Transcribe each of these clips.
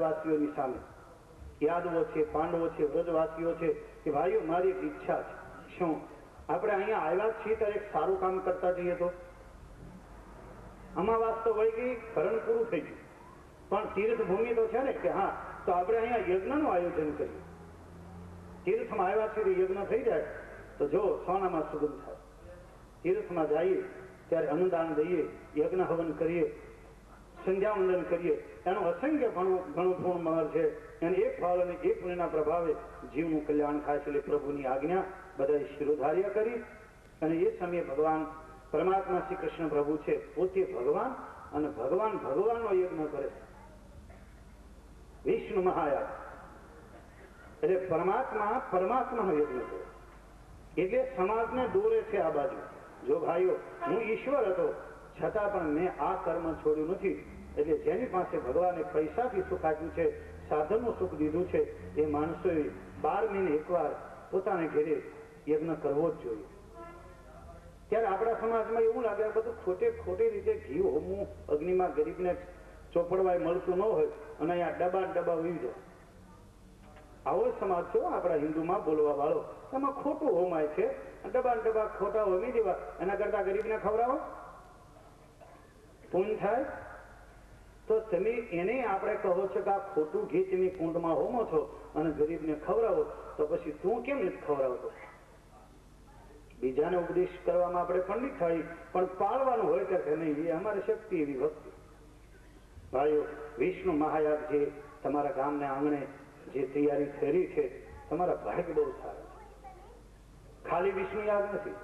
વ્રજવાસીઓની સામે, યાદવો છે, પાંડવો છે, વ્રજવાસીઓ છે કે ભાઈઓ મારી એક ઈચ્છા છે. શું આપણે અહીંયા આવ્યા છીએ ત્યારે એક સારું કામ કરતા જઈએ તો? અમાવાસ તો વળી ગઈ, ભરણ પૂરું થઈ ગયું, પણ તીર્થભૂમિ તો છે ને કે હા, તો આપણે અહીંયા યજ્ઞનું આયોજન કરીએ. તીર્થમાં આવ્યા છીએ યજ્ઞ થઈ જાય તો જો સોનામાં સુગંધ થાય. તીર્થમાં જઈએ ત્યારે અન્નદાન દઈએ, યજ્ઞ હવન કરીએ, સંધ્યાવંદન કરીએ, એનું અસંખ્ય ઘણું પૂર્ણ મળે છે. અને એક ફળ અને એક પુણ્યના પ્રભાવે જીવનું કલ્યાણ થાય છે. એટલે પ્રભુની આજ્ઞા બધાએ શિરોધાર્ય કરી. અને એ સમયે ભગવાન પરમાત્મા શ્રી કૃષ્ણ પ્રભુ છે પોતે ભગવાન, અને ભગવાનનો યજ્ઞ કરે છે. વિષ્ણુ મહાયાગ એટલે પરમાત્માનો યજ્ઞ કરે. એટલે સમાજને દોરે છે આ બાજુ. જો ભાઈઓ હું ઈશ્વર હતો છતાં પણ મેં આ કર્મ છોડ્યું નથી. એટલે જેની પાસે ભગવાને પૈસાથી સુખ આપ્યું છે, સાધનનું સુખ દીધું છે, એ માણસોએ 12 મહિને એકવાર પોતાને ઘેરે યજ્ઞ કરવો જ જોઈએ. ત્યારે આપણા સમાજમાં એવું લાગે બધું ખોટી રીતે ઘી હોમવું અગ્નિમાં ગરીબને ચોપડવાય મળતું ન હોય અને અહીંયા ડબ્બા ઉઈ જાય. આવો સમાજ છે આપણા હિન્દુમાં બોલવા વાળો. એમાં ખોટું હોમાય છે, ડબ્બા ખોટા હોમી દેવા, એના કરતા ગરીબને ખવડાવો પૂન થાય. તો તમે એને આપણે કહો છો કે આ ખોટું ઘી તમે કુંડમાં હોમો છો અને ગરીબને ખવડાવો, તો પછી તું કેમ નથી ખવડાવતો? બીજાને ઉપદેશ કરવામાં આપણે પંડિત થાય, પણ પાળવાનું હોય કે નહીં, એ અમારી શક્તિ એવી ભક્તિ. ભાઈઓ, વિષ્ણુ મહાયાગ જે તમારા ગામના આંગણે જે તૈયારી કરી છે, તમારા ભાગ્ય બહુ સારા છે. ખાલી વિષ્ણુ યાગ નથી.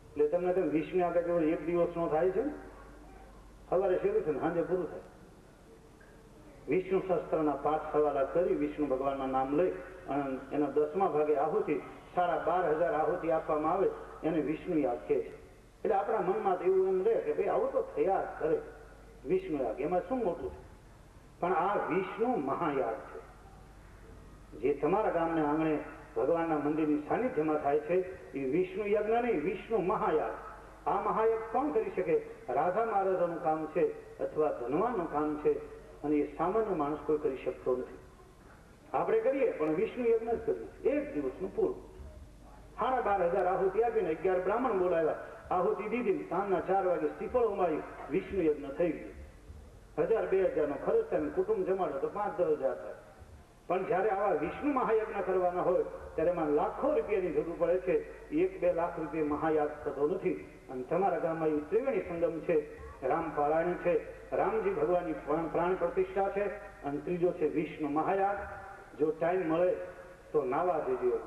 એટલે તમને તેમ વિષ્ણુ યાગ કેવળ એક દિવસનો થાય છે, સવારે શરૂ છે ને સાંજે પૂરું થાય. વિષ્ણુ શસ્ત્રના 5 સવાલા કરી વિષ્ણુ ભગવાનના નામ લઈ અને એના 10મા ભાગે આહુતિ 12,500 આહુતિ આપવામાં આવે, એને વિષ્ણુ યાગ કહે છે. એટલે આપણા મનમાં એવું એમ રહે કે ભાઈ આવું તો થયા જ કરે વિષ્ણુ યાગ, એમાં શું મોટું છે? પણ આ વિષ્ણુ મહાયાગ છે જે તમારા ગામના આંગણે ભગવાનના મંદિરની સાનિધ્યમાં થાય છે. એ વિષ્ણુ યજ્ઞ નહીં, વિષ્ણુ મહાયાગ. આ મહાયજ્ઞ કોણ કરી શકે? રાધા મહારાજાનું કામ છે અથવા ધનવાનનું કામ છે, અને એ સામાન્ય માણસ કોઈ કરી શકતો નથી. આપણે કરીએ પણ વિષ્ણુ યજ્ઞ જ કરીએ, એક દિવસનું પૂરું. 12,500 આહુતિ આપીને 11 બ્રાહ્મણ બોલાવ્યા, આહુતિ દીધી, સાંજના 4 વાગે શ્રીફળ ઉમાડી, વિષ્ણુ યજ્ઞ થઈ ગયું. 1,000-2,000 નો ખર્ચ થાય, કુટુંબ જમાડો તો 5-10,000 થાય. પણ જયારે આવા વિષ્ણુ મહાયજ્ઞ કરવાના હોય ત્યારે એમાં લાખો રૂપિયાની જરૂર પડે છે. 1-2 લાખ રૂપિયા મહાયાગ થતો નથી. અને તમારા ગામમાં એ ત્રિવેણી સંગમ છે, રામ પારાયણ છે, રામજી ભગવાનની પ્રાણ પ્રતિષ્ઠા છે, અને ત્રીજો છે વિષ્ણુ મહાયાગ. જો ટાઈમ મળે તો નાવા દેજો.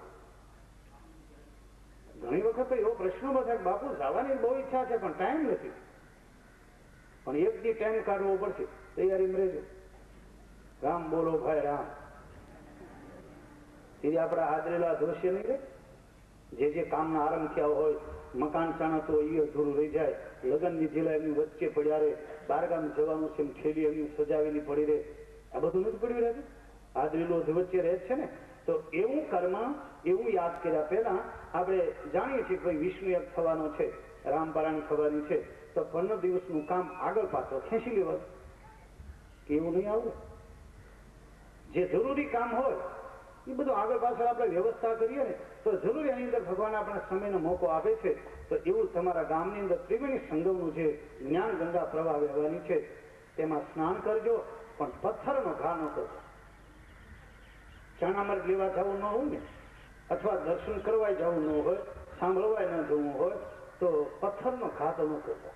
ઘણી વખત એવો પ્રશ્ન બધા બાપુ જવાની બહુ ઈચ્છા છે પણ ટાઈમ નથી. પણ એક દી ટાઈમ કાઢવો પડશે, તૈયારી રહેજો. રામ બોલો ભાઈ રામ. એ આપણા આદરેલા દ્રશ્ય નહીં રે, જે કામના આરંભ થયા હોય, મકાન ચાણતો હોય એ અધૂરું રહી જાય, લગ્નની જિલ્લા એમની વચ્ચે પડ્યા રહે, બારગામ જવાનું છે થેલી એમની સજાવેલી પડી રહે, આ બધું નથી પડ્યું રહેતું. આદરેલો વચ્ચે રહે છે ને, તો એવું કર્મ એવું યાદ કર્યા પહેલા આપણે જાણીએ છીએ કે વિષ્ણુ યાગ થવાનો છે, રામપારાયણ થવાની છે, તો 15 દિવસનું કામ આગળ પાછળ ખેંચી લેવાનું. એવું નહીં આવડે. જે જરૂરી કામ હોય એ બધું આગળ પાછળ આપણે વ્યવસ્થા કરીએ ને તો જરૂરી એની અંદર ભગવાન આપણે સમયનો મોકો આપે છે. તો એવું તમારા ગામની અંદર ત્રિવેણી સંગમનું જે જ્ઞાન ગંગા પ્રવાહ વહેવાની છે તેમાં સ્નાન કરજો, પણ પથ્થરનો ઘા ન કરજો. ચાણામર્ગ લેવા જવું ન હોય ને, અથવા દર્શન કરવા જવું ન હોય, સાંભળવા ન જવું હોય, તો પથ્થરનો ઘા તો ન કરતા.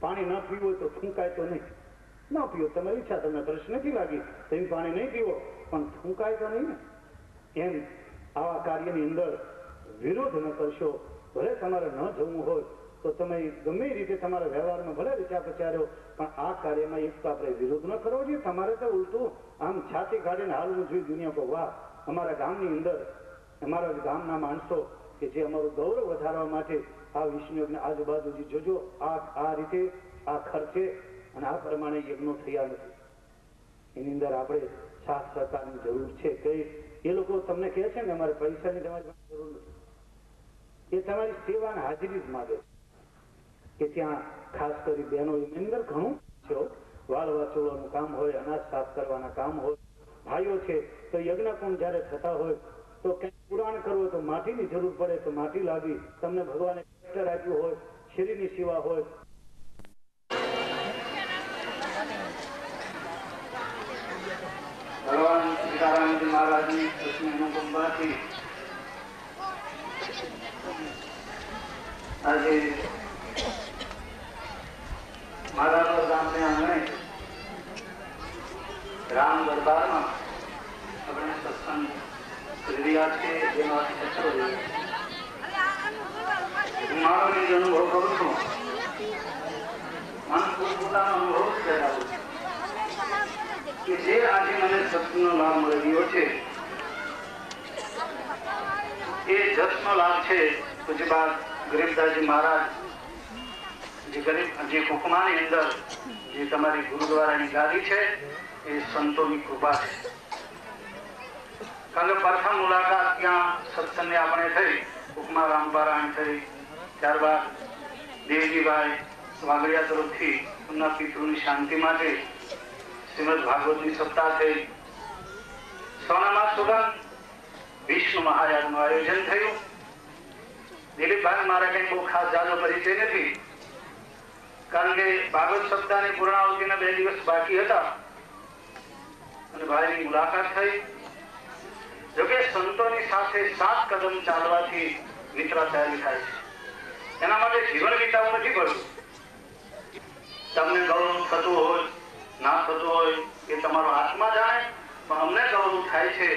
પાણી ન પીવું હોય તો થૂંકાય તો નહીં, ન પીવો તમારી ઈચ્છા, તમને તરસ નથી લાગી તો એમ પાણી નહીં પીવો, પણ થૂંકાય તો નહીં ને. એમ આવા કાર્યની અંદર વિરોધ ન કરશો. ભલે તમારે ન જવું હોય તો તમે ગમે રીતે તમારા વ્યવહારમાં ભલે વિચાર પ્રચાર્યો, પણ આ કાર્યમાં એક તો આપણે વિરોધ ન કરવો જોઈએ. તમારે તો ઉલટું આમ છાતી કાઢીને હાલવું જોઈએ દુનિયા પર, વાહ અમારા ગામની અંદર અમારા ગામના માણસો કે જે અમારું ગૌરવ વધારવા માટે આ વિષ્ણુયજ્ઞ આજુબાજુ જોજો આ રીતે આ ખર્ચે અને આ પ્રમાણે યજ્ઞો થયા નથી. એની અંદર આપણે સાથ સહકારની જરૂર છે. કઈ એ લોકો તમને કહે છે ને અમારે પૈસાની તમારી પાસે જરૂર નથી, એ તમારી સેવા અને હાજરી જ માગે છે. કે ત્યાં ખાસ કરી બહેનો એની અંદર ઘણું છે, વાળ વાચોળાનું કામ હોય, અનાજ સાફ કરવાના કામ હોય. ભાઈઓ છે તો યજ્ઞ પણ જ્યારે થતા હોય તો કંઈક પુરાણ કરવું તો માટીની જરૂર પડે તો માટી લાવી, તમને ભગવાને ટ્રેક્ટર આપ્યું હોય, શેરીની સેવા હોય. ભગવાન સીતારામજી મહારાજની કૃષ્ણ અનુકંપાથી આજે મારા ગામને આંગણે રામ દરબારમાં આપણે સત્સંગ કરી રહ્યા છે. જેનો મારો જે અનુભવ કરું છું, મને પોતાનો અનુભવ કરાવું કે જે આજે મને સત્સંગનો લાભ મળી રહ્યો છે એ જસનો લાભ છે. પૂજ્યપાદ ગરીબદાસજી મહારાજ જે કુકમાની અંદર જે તમારી ગુરુદ્વારાની ગાદી છે એ સંતોની કૃપા છે. કારણ કે પ્રથમ મુલાકાત ત્યાં સત્સંગને આપણે થઈ, કુકમા રામપારાયણ થઈ, ત્યારબાદ દેવજીભાઈ વાગડિયા તરફથી એમના પિતૃની શાંતિ માટે શ્રીમદ ભાગવતની સપ્તાહ થઈ. સોનામાં સુગંધ વિષ્ણુ મહાયાગનું આયોજન થયું. દિલીપભાઈ મારા કઈ બહુ ખાસ જાજો પરિચય નથી, કારણ કે ભાગવત સપ્તાહની પૂર્ણાહુતિના 2 દિવસ બાકી હતા અને ભાઈની મુલાકાત થઈ. જોકે સંતોની સાથે 7 કદમ ચાલવાથી મિત્રતારી થાય છે. એના માટે જીવન વિતાવવું નથી પડતું. તમને ગૌરવ થતું હોય ના થતું હોય એ તમારો આત્મા જાણે, પણ અમને ગૌરવ થાય છે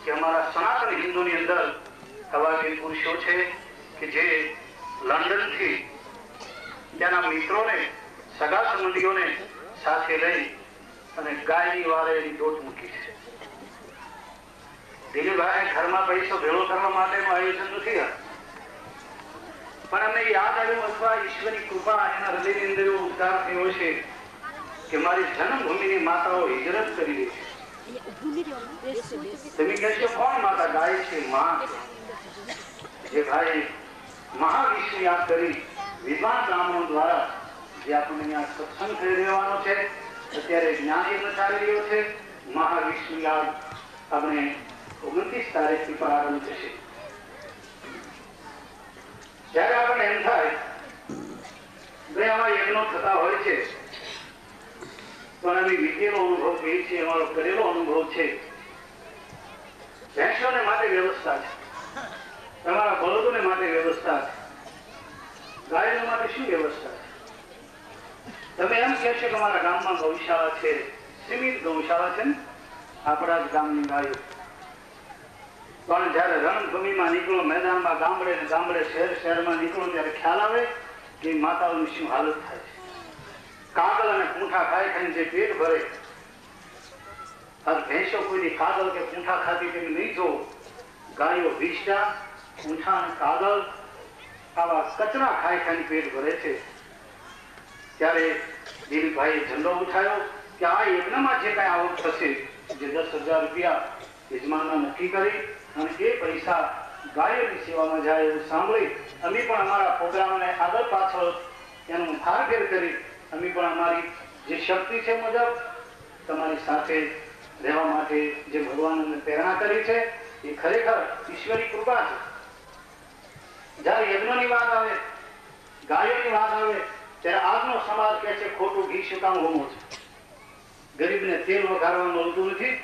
કે અમારા સનાતન હિન્દુની અંદર આવા જે પુરુષો છે કે જે લંડનથી ત્યાંના મિત્રોને, સગા સંબંધીઓને સાથે લઈ અને ગાયની વારે એની દોટ મૂકી છે. દિલીપભાઈ ઘરમાં પૈસો ભેળો કરવા માટેનું આયોજન નથી, પણ અમને યાદ આવ્યું અથવા ઈશ્વરની કૃપા એના હૃદયની અંદર એવો ઉદ્ધાર થયો છે કે મારી જન્મભૂમિની માતાઓ હિજરત કરી રહી છે. તમે કહેશો કોણ માતા? ગાય છે, માં. જે ભાઈ મહાવિષ્ણુ યાદ કરી વિદ્વાન બ્રાહ્મણો દ્વારા જે આપણને અહીંયા સત્સંગ થઈ રહેવાનો છે, અત્યારે જ્ઞાન યજ્ઞ ચાલી રહ્યો છે. મહાવિષ્ણુ યાદ આપણે 29 તારીખથી પ્રારંભ થશે. જ્યારે આપણને એમ થાય બે આવા યજ્ઞો થતા હોય છે, પણ અમે વીતેલો અનુભવ કહીએ છીએ, અમારો કરેલો અનુભવ છે. ભેંસોને માટે વ્યવસ્થા છે, તમારા બળદોને માટે વ્યવસ્થા છે, ગાયો માટે શું વ્યવસ્થા છે? તમે એમ કહેશો કે અમારા ગામમાં ગૌશાળા છે, સીમિત ગૌશાળા છે ને આપણા જ ગામની ગાયો. પણ જયારે રણભૂમિમાં નીકળો, મેદાનમાં, ગામડે ને ગામડે, શહેરમાં નીકળો ત્યારે ખ્યાલ આવે કે માતાઓની શું હાલત થાય છે. કાગળ અને પૂંઠા ખાઈ ખાઈને જે પેટ ભરે, ભેંસો કોઈની કાગળ કે પૂંઠા ખાતી તેમ નહીં જો. ગાયો ભીષ્ટા, પૂંઠા અને કાગળ આવા કચરા ખાઈ ખાઈને પેટ ભરે છે. ત્યારે દિલીપભાઈએ ઝંડો ઉઠાવ્યો કે આ યજ્ઞમાં જે કઈ આવક થશે, જે 10,000 રૂપિયા યજમાનને નક્કી કરી અને એ પૈસા ગાયોની સેવામાં જાય એવું સાંભળી અમે પણ અમારા પ્રોગ્રામને આગળ પાછળ એનું ફારફેર કરી અમે પણ અમારી જે શક્તિ છે મુજબ તમારી સાથે રહેવા માટે જે ભગવાન અમને પ્રેરણા કરી છે એ ખરેખર ઈશ્વરી કૃપા છે. જયારે યજ્ઞની વાત આવે, ગાયોની વાત આવે, ત્યારે આજનો સમાજ કહે છે ખોટું ઘી શું કામ હોમો છે, ગરીબને તેલ વઘારવા મળતું નથી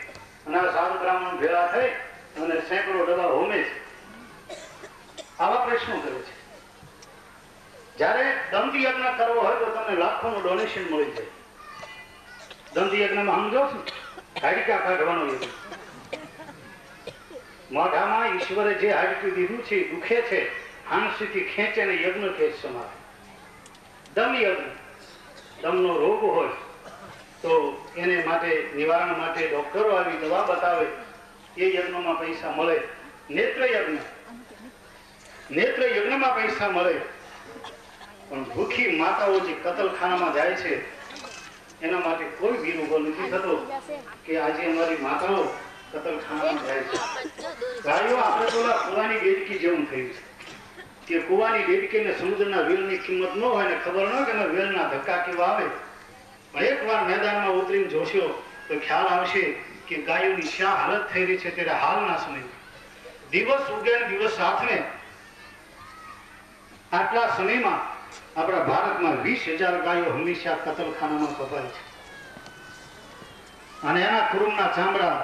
અને આ સાધુ બ્રાહ્મણ ભેળા થઈ અને સેંકડો ડબ્બા હોમે છે. આવા પ્રશ્નો કરે છે. જયારે દંત યજ્ઞ કરવો હોય તો તમને લાખોનું ડોનેશન મળી જાય. દંત યજ્ઞમાં સમજો છો, હાડકા કાઢવાનો યજ્ઞ. મોઢામાં ઈશ્વરે જે હાડકું દીધું છે દુખે છે, હાંસીથી ખેંચે ને યજ્ઞ ખેંચ સમાવે. દમ યજ્ઞ, દમનો રોગ હોય તો એને માટે નિવારણ માટે ડોક્ટરો આવી દવા બતાવે, એ યજ્ઞમાં પૈસા મળે. નેત્ર યજ્ઞમાં પૈસા મળે. પણ ભૂખી માતાઓ જે કતલખાનામાં જાય છે એના માટે કોઈ બિલ ઉભો નથી થતો કે આજે અમારી માતાઓ કતલખાનામાં જાય છે. ગાયો આપણે તો કુવાની દેડકી જેવું થયું છે કે કુવાની દેડકીને સમુદ્રના વેલની કિંમત ન હોય ને ખબર ન હોય કે વેલના ધક્કા કેવા આવે એકવાર મેદાનમાં ઉતરીને જોશો તો ખ્યાલ આવશે કે ગાયોની શા હાલત થઈ રહી છે ત્યારે હાલના સમય દિવસ ઉગે દિવસ સાથને આટલા સમયમાં આપણા ભારતમાં 20,000 ગાયો હંમેશા કતલખાનામાં કપાય છે અને એના કુરુમના ચામડા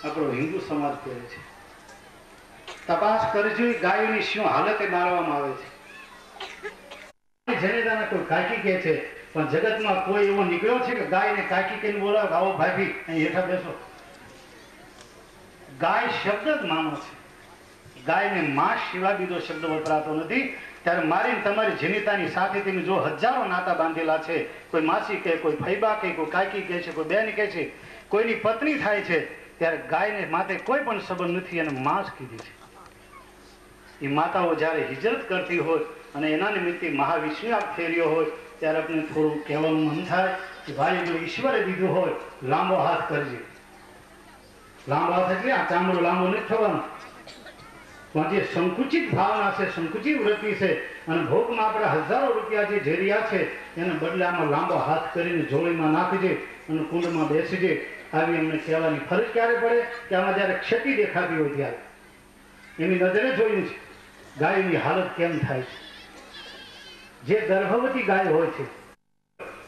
આપણો હિન્દુ સમાજ પહેરે છે. તપાસ કરજો ગાયોની શું હાલતે મારવામાં આવે છે. જેને કોઈ કાકી કહે છે પણ જગતમાં કોઈ એવો નીકળ્યો છે કે ગાયને કાકી કહીને બોલાવે આવો ભાભી અહીં હેઠા બેસો. ગાય શબ્દ જ માનો છે. ગાયને માં સિવાય બીજો શબ્દ વપરાતો નથી. ત્યારે મારી તમારી જનિતાની સાથે તમે જો હજારો નાતા બાંધેલા છે, કોઈ માસી કે કોઈ ફૈબા કે કોઈ કાકી કહે છે, કોઈ બેન કહે છે, કોઈની પત્ની થાય છે, ત્યારે ગાયને માથે કોઈ પણ સંબંધ નથી અને માં જ કીધી છે. એ માતાઓ જ્યારે હિજરત કરતી હોય અને એના નિમિત્તે મહાવિષ્ણુ ફેર્યો હોય ત્યારે આપણે થોડું કહેવાનું મન થાય કે ભાઈ જો ઈશ્વરે દીધું હોય લાંબો હાથ કરજે. લાંબો હાથ એટલે આ ચામડો લાંબો નથી થવાનો, પણ જે સંકુચિત ભાવના છે, સંકુચિત વૃત્તિ છે અને ભોગમાં આપણે હજારો રૂપિયા જે ઝેરિયા છે એને બદલે આમાં લાંબો હાથ કરીને જોડીમાં નાખજે અને કુંડમાં બેસજે. આવી એમને કહેવાની ફરજ ક્યારે પડે કે આમાં જ્યારે ક્ષતિ દેખાતી હોય ત્યારે. એની નજરે જોયું છે ગાયની હાલત કેમ થાય છે. જે ગર્ભવતી ગાય હોય છે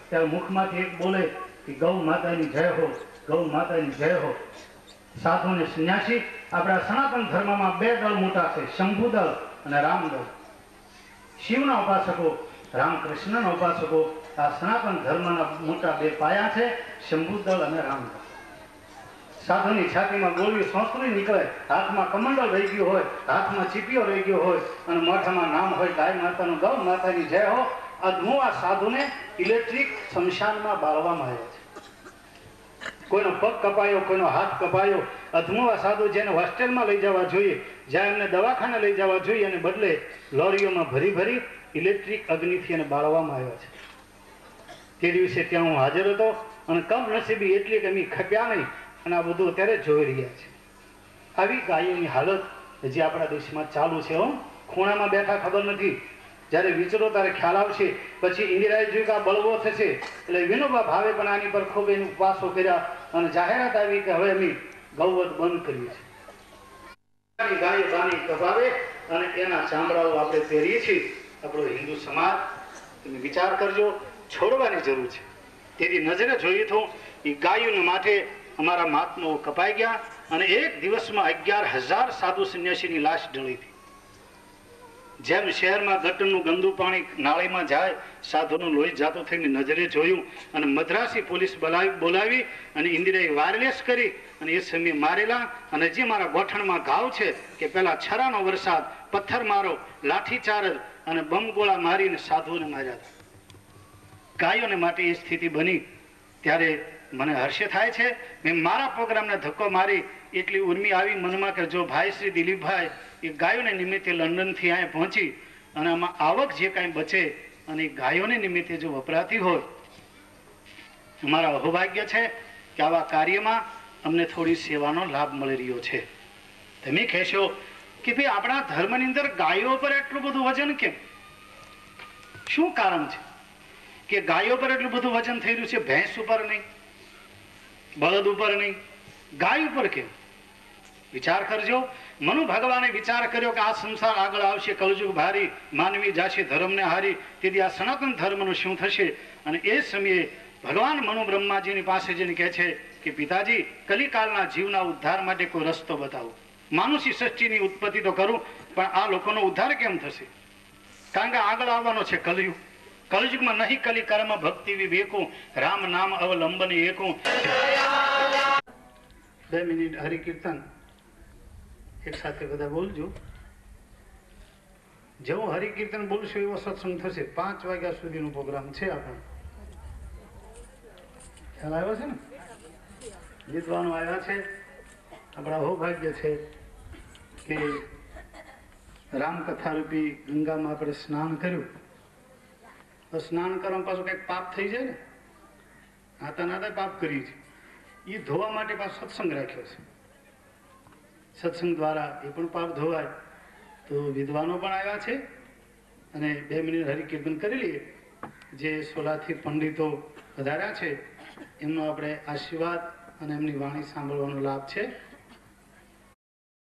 ત્યારે મુખમાંથી એક બોલે કે ગૌ માતાની જય હો, ગૌ માતાની જય હો. સાધુ ને સંન્યાસી આપણા સનાતન ધર્મમાં બે દળ મોટા છે, શંભુ દળ અને રામ દળ. શિવના ઉપાસકો, રામકૃષ્ણના ઉપાસકો, આ સનાતન ધર્મના મોટા બે પાયા છે, શંભુ દળ અને રામ દળ. સાધુની છાતીમાં ગોળવી સંસ્કૃતિ નીકળે, હાથમાં કમંડળ રહી ગયું હોય, હાથમાં ચીપિયો રહી ગયો હોય અને મોઢામાં નામ હોય ગાય માતાનું, ગૌ માતાની જય હો. અધમું આ સાધુને ઇલેક્ટ્રિક શમશાનમાં બાળવામાં આવ્યા છે. કોઈનો પગ કપાયો, કોઈનો હાથ કપાયો, અધમું સાધુ જેને હોસ્ટેલમાં લઈ જવા જોઈએ, જ્યાં એમને દવાખાને લઈ જવા જોઈએ અને બદલે લોરીઓમાં ભરી ભરી ઇલેક્ટ્રિક અગ્નિથી એને બાળવામાં આવ્યા છે. તે દિવસે ત્યાં હું હાજર હતો અને કમનસીબી એટલી કે એમ ખપ્યા નહીં અને આ બધું અત્યારે જોઈ રહ્યા છે. આવી ગાયોની હાલત હજી આપણા દેશમાં ચાલુ છે. ખૂણામાં બેઠા ખબર નથી, જ્યારે વિચરો ત્યારે ખ્યાલ આવશે. પછી ઇન્દિરાએ જોયું કે આ બળવો થશે એટલે વિનોબા ભાવે પણ આની પર ખૂબ એનું ઉપવાસો કર્યા અને જાહેરાત આવી કે હવે અમે ગૌવધ બંધ કરીએ છીએ. ગાય બાની કપાવે અને એના ચામડાઓ આપણે પહેરીએ છીએ. આપણો હિન્દુ સમાજ, તમે વિચાર કરજો, છોડવાની જરૂર છે. તેથી નજરે જોઈએ તો એ ગાયોને માટે અમારા મહાત્માઓ કપાઈ ગયા અને એક દિવસમાં 11,000 સાધુ સંન્યાસીની લાશ ઢળી હતી. જેમ શહેરમાં ગટરનું ગંદુ પાણી નાળીમાં જાય, સાધુનું લોહી જાતો થઈને નજરે જોયું અને મદ્રાસી પોલીસ બોલાવી અને ઇન્દિરાએ વાયરલેસ કરી અને એ સમયે મારેલા. અને જે મારા ગોઠણમાં ઘાવ છે કે પેલા છરાનો વરસાદ, પથ્થર મારો, લાઠીચાર્જ અને બમગોળા મારીને સાધુને માર્યા હતા. ગાયોને માટે એ સ્થિતિ બની ત્યારે મને હર્ષ થાય છે. મેં મારા પ્રોગ્રામને ધક્કો મારી એટલી ઉર્મી આવી મનમાં કે જો ભાઈ શ્રી દિલીપભાઈ એ ગાયોને નિમિત્તે લંડનથી અહીંયા પહોંચી અને આમાં આવક જે કાંઈ બચે અને એ ગાયોને નિમિત્તે જો વપરાતી હોય, અમારા અહોભાગ્ય છે કે આવા કાર્યમાં અમને થોડી સેવાનો લાભ મળી રહ્યો છે. તમે કહેશો કે ભાઈ આપણા ધર્મની અંદર ગાયો પર એટલું બધું વજન કેમ? શું કારણ છે કે ગાયો પર એટલું બધું વજન થઈ રહ્યું છે, ભેંસ ઉપર નહીં, બળદ ઉપર નહીં, ગાય ઉપર કેમ? વિચાર કરજો. મનુ ભગવાને વિચાર કર્યો કે આ સંસાર આગળ આવશે, કલયુગ ભારી, માનવી જાશે ધર્મને હારી, તેથી આ સનાતન ધર્મનું શું થશે? અને એ સમયે ભગવાન મનુ બ્રહ્માજીની પાસે જઈને કહે છે કે પિતાજી, કલિકાલના જીવના ઉદ્ધાર માટે કોઈ રસ્તો બતાવો. માનુષી સૃષ્ટિની ઉત્પત્તિ તો કરું, પણ આ લોકોનો ઉદ્ધાર કેમ થશે? કારણ કે આગળ આવવાનો છે કલયુગ. કલયુગમાં નહીં કલી કર્મ ભક્તિ વિવેકો, રામ નામ અવલંબન એકો. 2 મિનિટ હરિકીર્તન એક સાથે બધા બોલજો. જેવો હરિકીર્તન બોલશો એવો સત્સંગ થશે. 5 વાગ્યા સુધીનો પ્રોગ્રામ છે આપણો. ખ્યાલ આવ્યો છે ને? વિદ્વાનો આવ્યા છે. આપણા સૌભાગ્ય છે કે રામકથા રૂપી ગંગામાં આપણે સ્નાન કર્યું. તો સ્નાન કરવામાં પાછું કંઈક પાપ થઈ જાય ને, નાતા નાતા પાપ કરી છે, એ ધોવા માટે પાછો સત્સંગ રાખ્યો છે. સત્સંગ દ્વારા એ પણ પાપ ધોવાય. તો વિદ્વાનો પણ આવ્યા છે અને 2 મિનિટ હરિકીર્તન કરી લઈએ. જે સોલાથી પંડિતો વધાર્યા છે એમનો આપણે આશીર્વાદ અને એમની વાણી સાંભળવાનો લાભ છે.